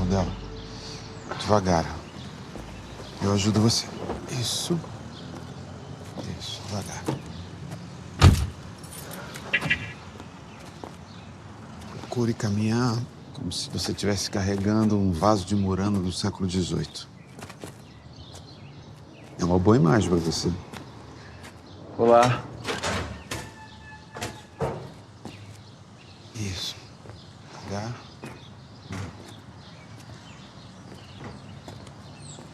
Rodela. Devagar. Eu ajudo você. Isso. Isso, devagar. Procure caminhar como se você estivesse carregando um vaso de Murano do século XVIII. É uma boa imagem para você. Olá. Isso. Devagar.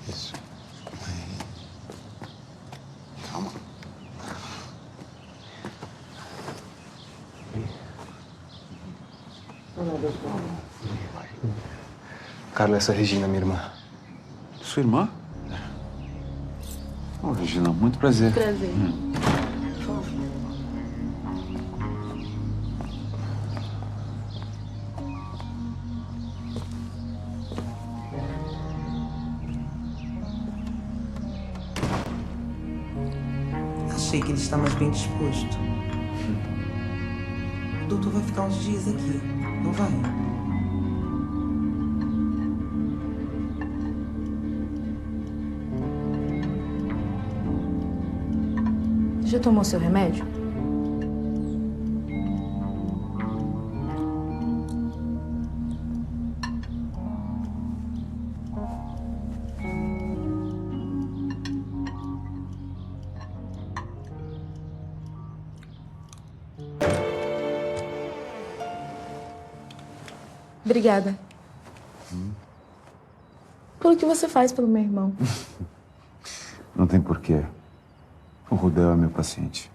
Isso. Aí. Calma. Carla, essa é a Regina, minha irmã. Sua irmã? Oh, Regina, muito prazer. Prazer. Achei que ele está mais bem disposto. O doutor vai ficar uns dias aqui, não vai? Já tomou seu remédio? Obrigada. Pelo que você faz pelo meu irmão. Não tem porquê. O Rudel é meu paciente.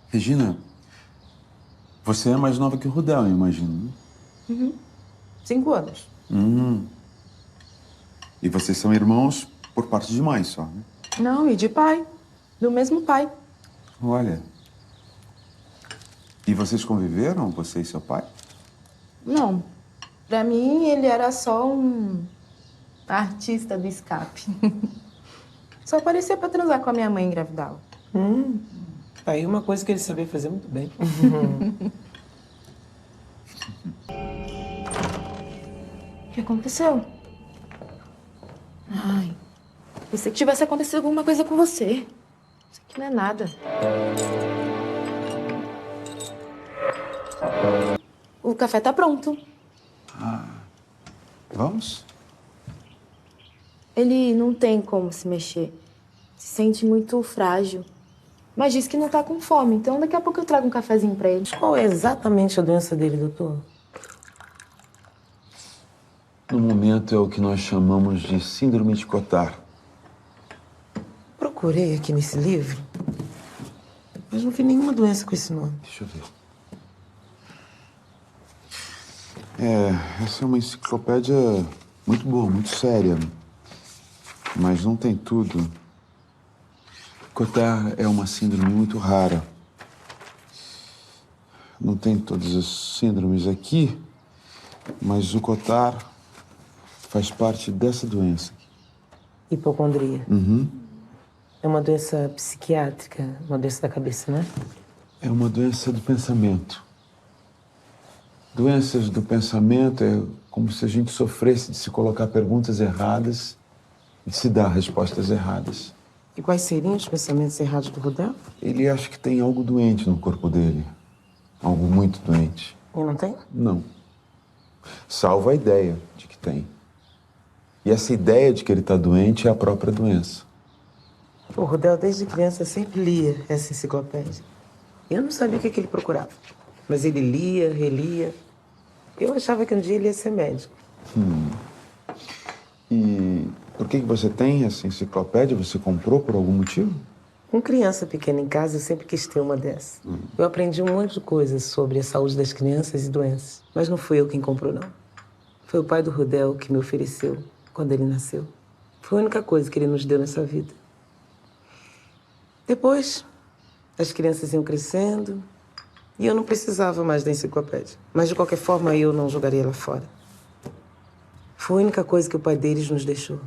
Regina, você é mais nova que o Rudel, eu imagino, né? 5 anos. E vocês são irmãos por parte de mãe só, né? Não, e de pai. Do mesmo pai. Olha. E vocês conviveram, você e seu pai? Não. Pra mim, ele era só um artista do escape. Só aparecia pra transar com a minha mãe e engravidá-la. Tá aí uma coisa que ele sabia fazer muito bem. O que aconteceu? Ai, pensei que tivesse acontecido alguma coisa com você. Isso aqui não é nada. O café tá pronto. Vamos? Ele não tem como se mexer. Se sente muito frágil. Mas diz que não tá com fome, então daqui a pouco eu trago um cafezinho pra ele. Qual é exatamente a doença dele, doutor? No momento é o que nós chamamos de síndrome de Cotard. Procurei aqui nesse livro, mas não vi nenhuma doença com esse nome. Deixa eu ver. Essa é uma enciclopédia muito boa, muito séria. Mas não tem tudo. Cotard é uma síndrome muito rara. Não tem todas as síndromes aqui, mas o Cotard faz parte dessa doença. Hipocondria. É uma doença psiquiátrica, uma doença da cabeça, né? É uma doença do pensamento. Doenças do pensamento é como se a gente sofresse de se colocar perguntas erradas e de se dar respostas erradas. E quais seriam os pensamentos errados do Rudel? Ele acha que tem algo doente no corpo dele. Algo muito doente. E não tem? Não. Salvo a ideia de que tem. E essa ideia de que ele está doente é a própria doença. O Rudel, desde criança, sempre lia essa enciclopédia. Eu não sabia o que ele procurava. Mas ele lia, relia. Eu achava que um dia ele ia ser médico. E por que você tem essa enciclopédia? Você comprou por algum motivo? Com criança pequena em casa, eu sempre quis ter uma dessas. Eu aprendi um monte de coisas sobre a saúde das crianças e doenças. Mas não fui eu quem comprou, não. Foi o pai do Rudel que me ofereceu quando ele nasceu. Foi a única coisa que ele nos deu nessa vida. Depois, as crianças iam crescendo e eu não precisava mais da enciclopédia. Mas, de qualquer forma, eu não jogaria ela fora. Foi a única coisa que o pai deles nos deixou.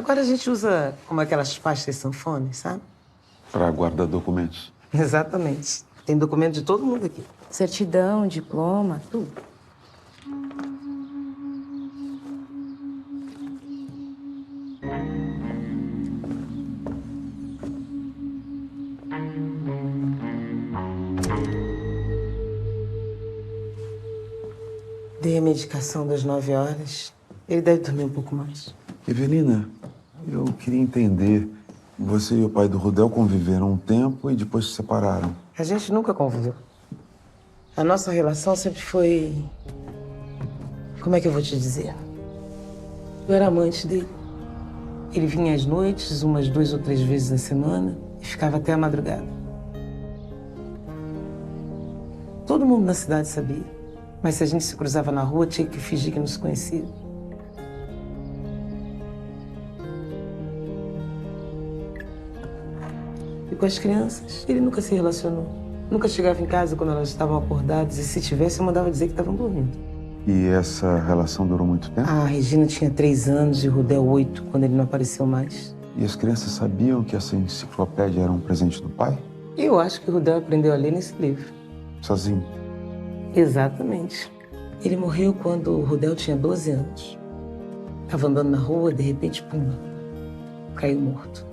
Agora a gente usa como aquelas pastas sanfones, sabe? Para guardar documentos. Exatamente. Tem documento de todo mundo aqui. Certidão, diploma, tudo. Dei a medicação das 9 horas. Ele deve dormir um pouco mais. Evelina, eu queria entender. Você e o pai do Rudel conviveram um tempo e depois se separaram. A gente nunca conviveu. A nossa relação sempre foi... Como é que eu vou te dizer? Eu era amante dele. Ele vinha às noites, umas 2 ou 3 vezes na semana, e ficava até a madrugada. Todo mundo na cidade sabia. Mas se a gente se cruzava na rua, tinha que fingir que não se conhecia. E com as crianças, ele nunca se relacionou. Nunca chegava em casa quando elas estavam acordadas, e se tivesse, eu mandava dizer que estavam dormindo. E essa relação durou muito tempo? A Regina tinha 3 anos e o Rudel 8, quando ele não apareceu mais. E as crianças sabiam que essa enciclopédia era um presente do pai? E eu acho que o Rudel aprendeu a ler nesse livro. Sozinho? Exatamente. Ele morreu quando o Rudel tinha 12 anos. Estava andando na rua, de repente, pum, caiu morto.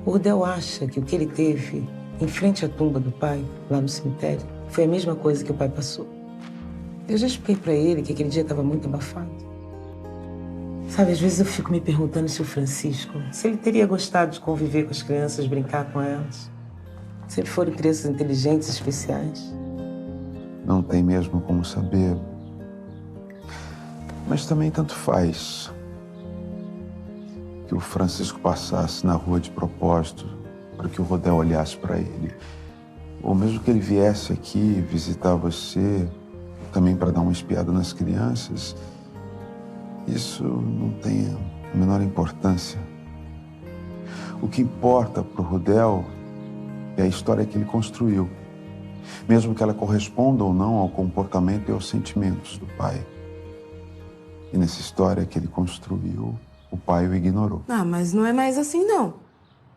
O Rudel acha que o que ele teve em frente à tumba do pai, lá no cemitério, foi a mesma coisa que o pai passou. Eu já expliquei pra ele que aquele dia estava muito abafado. Sabe, às vezes eu fico me perguntando se o Francisco, se ele teria gostado de conviver com as crianças, brincar com elas. Se eles foram crianças inteligentes, especiais. Não tem mesmo como saber. Mas também tanto faz que o Francisco passasse na rua de propósito para que o Rudel olhasse para ele. Ou mesmo que ele viesse aqui visitar você também para dar uma espiada nas crianças. Isso não tem a menor importância. O que importa para o Rudel é a história que ele construiu. Mesmo que ela corresponda ou não ao comportamento e aos sentimentos do pai. E nessa história que ele construiu, o pai o ignorou. Ah, mas não é mais assim, não.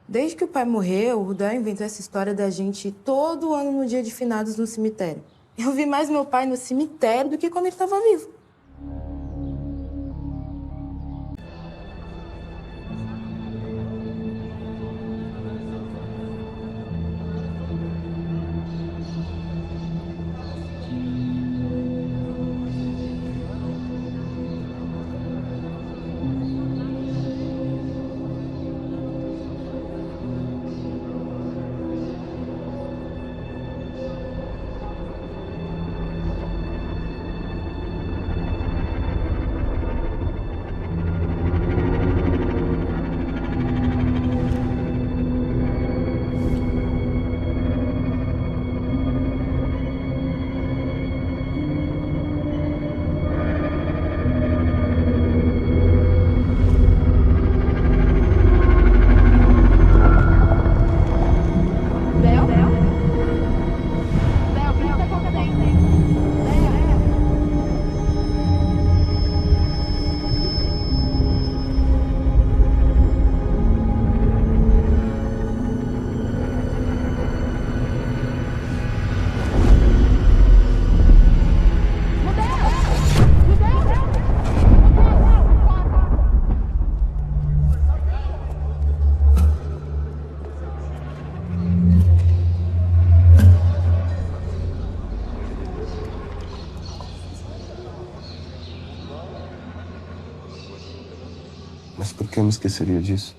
Desde que o pai morreu, o Rudel inventou essa história da gente ir todo ano no dia de finados no cemitério. Eu vi mais meu pai no cemitério do que quando ele estava vivo. Mas por que eu me esqueceria disso?